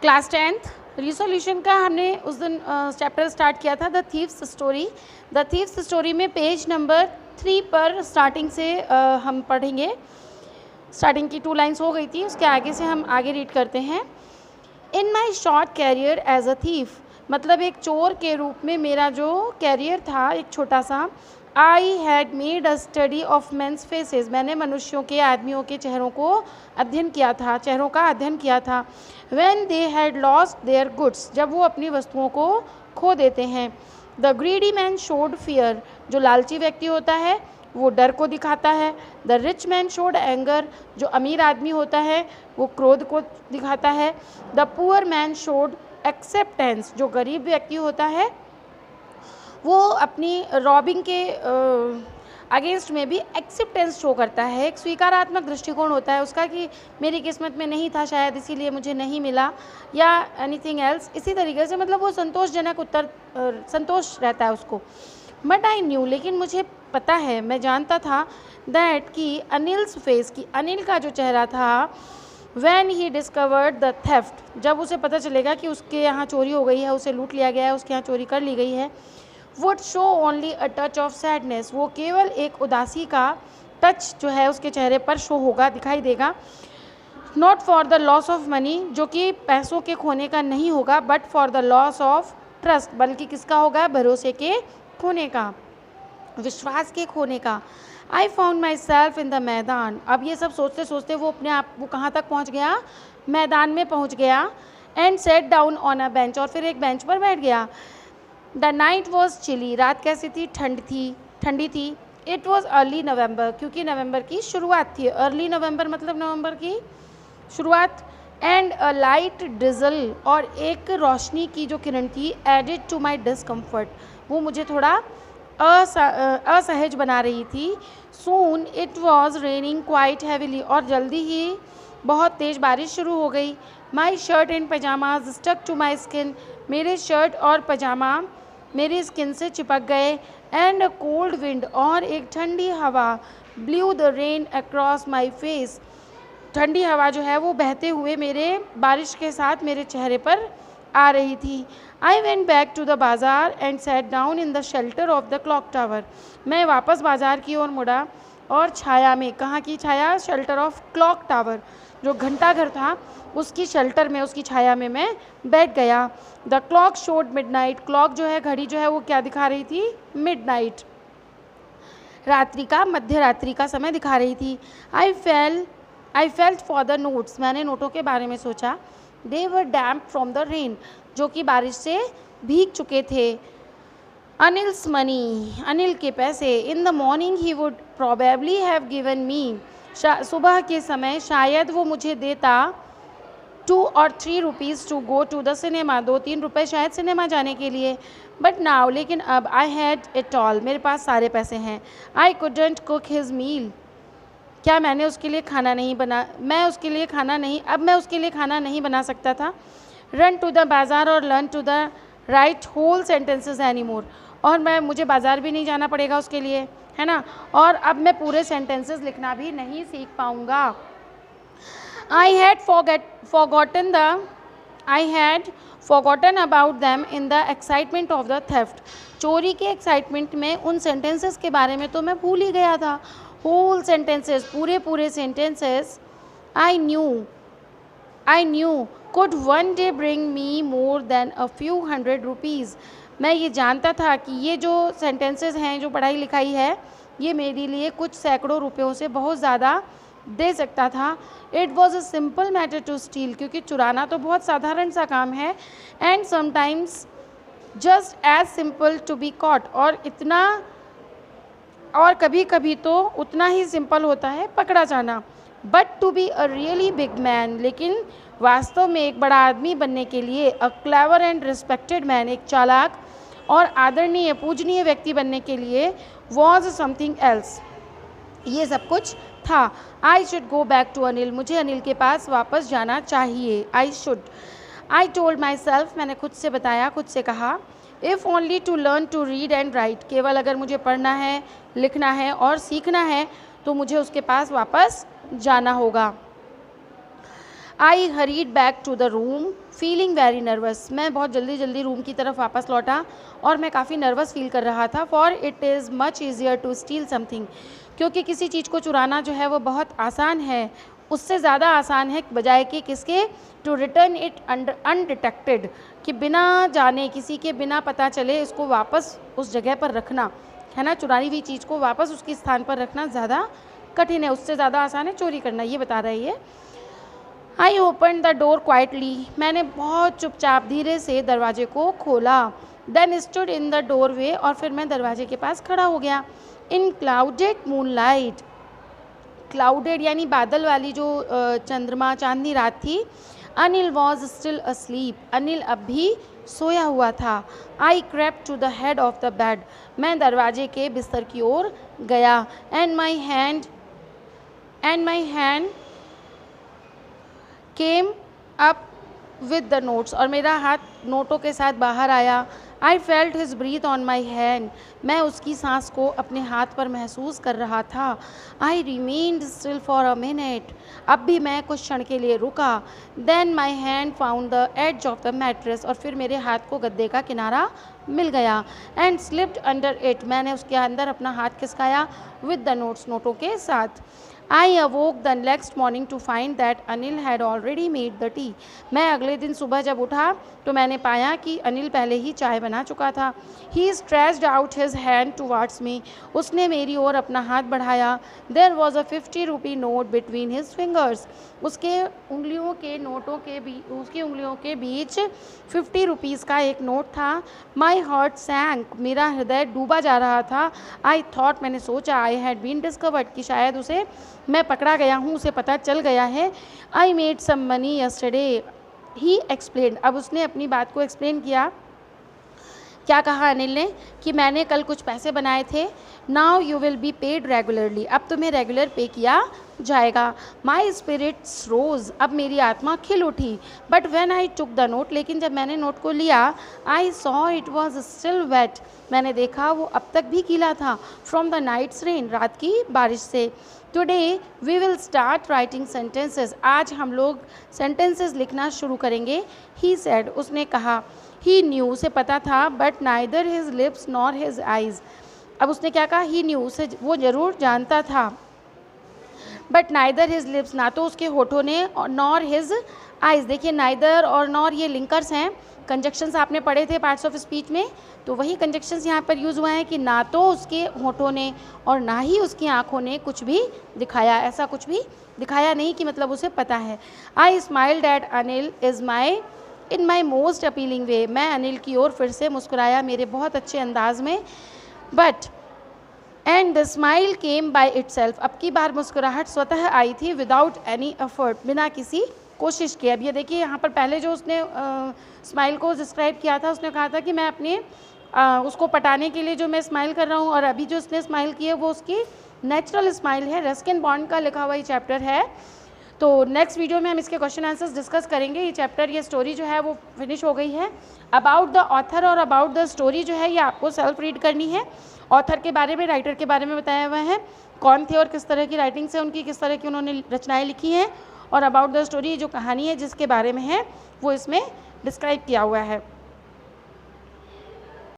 Class 10th resolution का हमने उस दिन चैप्टर स्टार्ट किया था, the thieves story. The thieves story में पेज नंबर 3 पर स्टार्टिंग से हम पढ़ेंगे। स्टार्टिंग की 2 लाइन्स हो गई थी, उसके आगे से हम आगे रीड करते हैं। In my short career as a thief, मतलब एक चोर के रूप में मेरा जो कैरियर था एक छोटा सा। I had made a study of men's faces, मैंने मनुष्यों के, आदमियों के चेहरों को अध्ययन किया था, चेहरों का अध्ययन किया था। When they had lost their goods, जब वो अपनी वस्तुओं को खो देते हैं। The greedy man showed fear, जो लालची व्यक्ति होता है वो डर को दिखाता है। The rich man showed anger, जो अमीर आदमी होता है वो क्रोध को दिखाता है। The poor man showed acceptance, जो गरीब व्यक्ति होता है वो अपनी रॉबिंग के अगेंस्ट में भी एक्सेप्टेंस शो करता है, एक स्वीकारात्मक दृष्टिकोण होता है उसका कि मेरी किस्मत में नहीं था शायद इसीलिए मुझे नहीं मिला, या एनीथिंग एल्स, इसी तरीके से मतलब वो संतोषजनक उत्तर संतोष रहता है उसको। बट आई न्यू, लेकिन मुझे पता है, मैं जानता था दैट कि अनिल्स फेस, की अनिल का जो चेहरा था, when he discovered the theft, जब उसे पता चलेगा कि उसके यहाँ चोरी हो गई है, उसे लूट लिया गया है, उसके यहाँ चोरी कर ली गई है, would show only a touch of sadness, वो केवल एक उदासी का टच जो है उसके चेहरे पर शो होगा, दिखाई देगा। Not for the loss of money, जो कि पैसों के खोने का नहीं होगा, but for the loss of trust, बल्कि किसका होगा, भरोसे के खोने का, विश्वास के खोने का। I found my self in the मैदान, अब ये सब सोचते सोचते वो अपने आप वो कहाँ तक पहुँच गया, मैदान में पहुँच गया। And set down on a bench, और फिर एक बेंच पर बैठ गया। द नाइट वॉज चिली, रात कैसी थी, ठंडी थी। इट वॉज अर्ली नवंबर, क्योंकि नवंबर की शुरुआत थी, अर्ली नवंबर मतलब नवंबर की शुरुआत। एंड अ लाइट डिजल, और एक रोशनी की जो किरण थी, एडिड टू माई डिस्कम्फर्ट, वो मुझे थोड़ा असहज बना रही थी। Soon it was raining quite heavily, और जल्दी ही बहुत तेज़ बारिश शुरू हो गई। My shirt and pyjamas stuck to my skin, मेरे शर्ट और पजामा मेरी स्किन से चिपक गए। एंड अ कोल्ड विंड, और एक ठंडी हवा, blue the rain across my face, ठंडी हवा जो है वो बहते हुए मेरे बारिश के साथ मेरे चेहरे पर आ रही थी। I went back to the bazaar and sat down in the shelter of the clock tower, मैं वापस बाज़ार की ओर मुड़ा और छाया में, कहाँ की छाया, शेल्टर ऑफ क्लॉक टावर, जो घंटा घर था उसकी शेल्टर में, उसकी छाया में मैं बैठ गया। The clock showed midnight, clock जो है, घड़ी जो है वो क्या दिखा रही थी, मिडनाइट, रात्रि का, मध्य रात्रि का समय दिखा रही थी। I felt for the notes, मैंने नोटों के बारे में सोचा। दे वर डैम्प फ्रॉम द रेन, जो कि बारिश से भीग चुके थे। अनिल्स मनी, अनिल के पैसे। In the morning he would probably have given me, सुबह के समय शायद वो मुझे देता 2 or 3 rupees to go to the cinema, 2-3 रुपये शायद सिनेमा जाने के लिए। बट नाउ, लेकिन अब, आई हैड इट ऑल, मेरे पास सारे पैसे हैं। I couldn't cook his meal, क्या मैंने उसके लिए खाना नहीं बना, मैं उसके लिए खाना नहीं, अब मैं उसके लिए खाना नहीं बना सकता था। रन टू द बाज़ार और learn to the write whole sentences any more, और मुझे बाज़ार भी नहीं जाना पड़ेगा उसके लिए, है ना, और अब मैं पूरे सेंटेंसेस लिखना भी नहीं सीख पाऊँगा। I had forgotten about them in the excitement of the theft. चोरी के एक्साइटमेंट में उन सेंटेंसेस के बारे में तो मैं भूल ही गया था। होल सेंटेंसेस, पूरे sentences. I knew could one day bring me more than a few hundred rupees. मैं ये जानता था कि ये जो सेंटेंसेस हैं, जो पढ़ाई लिखाई है, ये मेरे लिए कुछ सैकड़ों रुपयों से बहुत ज़्यादा दे सकता था। It was a simple matter to steal, क्योंकि चुराना तो बहुत साधारण सा काम है। And sometimes just as simple to be caught, और कभी कभी तो उतना ही सिंपल होता है पकड़ा जाना। But to be a really big man, लेकिन वास्तव में एक बड़ा आदमी बनने के लिए, a clever and respected man, एक चालाक और आदरणीय पूजनीय व्यक्ति बनने के लिए, वॉज समथिंग एल्स, ये सब कुछ था। I should go back to Anil, मुझे अनिल के पास वापस जाना चाहिए। आई टोल्ड माई सेल्फ, मैंने खुद से बताया, खुद से कहा। If only to learn to read and write, केवल अगर मुझे पढ़ना है, लिखना है और सीखना है तो मुझे उसके पास वापस जाना होगा। I hurried back to the room feeling very nervous. मैं बहुत जल्दी जल्दी रूम की तरफ वापस लौटा और मैं काफ़ी नर्वस फील कर रहा था। For it is much easier to steal something, क्योंकि किसी चीज़ को चुराना जो है वो बहुत आसान है, उससे ज़्यादा आसान है बजाय कि किसके, टू रिटर्न इट अनडिटेक्टेड, कि बिना जाने, किसी के बिना पता चले इसको वापस उस जगह पर रखना, है ना। चुराई हुई चीज़ को वापस उसके स्थान पर रखना ज़्यादा कठिन है, उससे ज़्यादा आसान है चोरी करना, ये बता रही है। I open the door quietly, मैंने बहुत चुपचाप धीरे से दरवाजे को खोला। Then stood in the doorway, और फिर मैं दरवाजे के पास खड़ा हो गया। इन क्लाउडेड मूनलाइट, क्लाउडेड यानी बादल वाली जो चंद्रमा चांदनी रात थी। Anil was still asleep, Anil अब भी सोया हुआ था। I crept to the head of the bed, मैं दरवाजे के बिस्तर की ओर गया। And my hand came up with the notes, और मेरा हाथ नोटों के साथ बाहर आया। I felt his breath on my hand, मैं उसकी सांस को अपने हाथ पर महसूस कर रहा था। I remained still for a minute, अब भी मैं कुछ क्षण के लिए रुका। Then my hand found the edge of the mattress, और फिर मेरे हाथ को गद्दे का किनारा मिल गया। एंड स्लिप्ड अंडर इट, मैंने उसके अंदर अपना हाथ खिसकाया। विद द नोट्स, नोटों के साथ। I awoke the next morning to find that Anil had already made the tea, मैं अगले दिन सुबह जब उठा तो मैंने पाया कि अनिल पहले ही चाय बना चुका था। He stretched out his hand towards me, उसने मेरी ओर अपना हाथ बढ़ाया। There was a 50 rupee note between his fingers, उसकी उंगलियों के बीच 50 रुपीज़ का एक नोट था। माई हार्ट सैंक, मेरा हृदय डूबा जा रहा था। आई थॉट, मैंने सोचा, आई हैड बीन डिस्कवर्ड, कि शायद उसे मैं पकड़ा गया हूँ, उसे पता चल गया है। I made some money yesterday, he explained, अब उसने अपनी बात को एक्सप्लेन किया। क्या कहा अनिल ने कि मैंने कल कुछ पैसे बनाए थे। Now you will be paid regularly, अब तुम्हें रेगुलर पे किया जाएगा। माई स्पिरिट्स रोज, अब मेरी आत्मा खिल उठी। But when I took the note, लेकिन जब मैंने नोट को लिया, I saw it was still wet, मैंने देखा वो अब तक भी गीला था। फ्रॉम द नाइट्स रेन, रात की बारिश से। Today we will start writing sentences, आज हम लोग सेंटेंसेस लिखना शुरू करेंगे। ही सेड, उसने कहा। ही न्यू, उसे पता था। But neither his lips nor his eyes, अब उसने क्या कहा, ही न्यू, उसे वो ज़रूर जानता था। बट नाइदर हिज लिप्स, ना तो उसके होठों ने, नॉर हिज आइज़, देखिए नाइदर और नॉर ये लिंकर्स हैं। कंजक्शंस आपने पढ़े थे पार्ट्स ऑफ स्पीच में, तो वही कंजक्शंस यहाँ पर यूज़ हुए हैं कि ना तो उसके होठों ने और ना ही उसकी आँखों ने कुछ भी दिखाया, ऐसा कुछ भी दिखाया नहीं कि मतलब उसे पता है। I smiled at Anil in my most appealing way, मैं अनिल की ओर फिर से मुस्कुराया मेरे बहुत अच्छे अंदाज में। But and the smile came by itself, अब की बार मुस्कुराहट स्वतः आई थी। विदाउट एनी एफर्ट, बिना किसी कोशिश किए। अब ये देखिए यहाँ पर पहले जो उसने स्माइल को डिस्क्राइब किया था, उसने कहा था कि मैं अपने उसको पटाने के लिए जो मैं स्माइल कर रहा हूँ, और अभी जो उसने स्माइल की है वो उसकी नेचुरल स्माइल है। रस्किन बॉन्ड का लिखा हुआ ये चैप्टर है। तो नेक्स्ट वीडियो में हम इसके क्वेश्चन आंसर्स डिस्कस करेंगे। ये चैप्टर, ये स्टोरी जो है वो फिनिश हो गई है। अबाउट द ऑथर और अबाउट द स्टोरी जो है ये आपको सेल्फ रीड करनी है। ऑथर के बारे में, राइटर के बारे में बताया हुआ है, कौन थे और किस तरह की राइटिंग से उनकी, किस तरह की उन्होंने रचनाएँ लिखी हैं। और अबाउट द स्टोरी जो कहानी है जिसके बारे में है वो इसमें डिस्क्राइब किया हुआ है।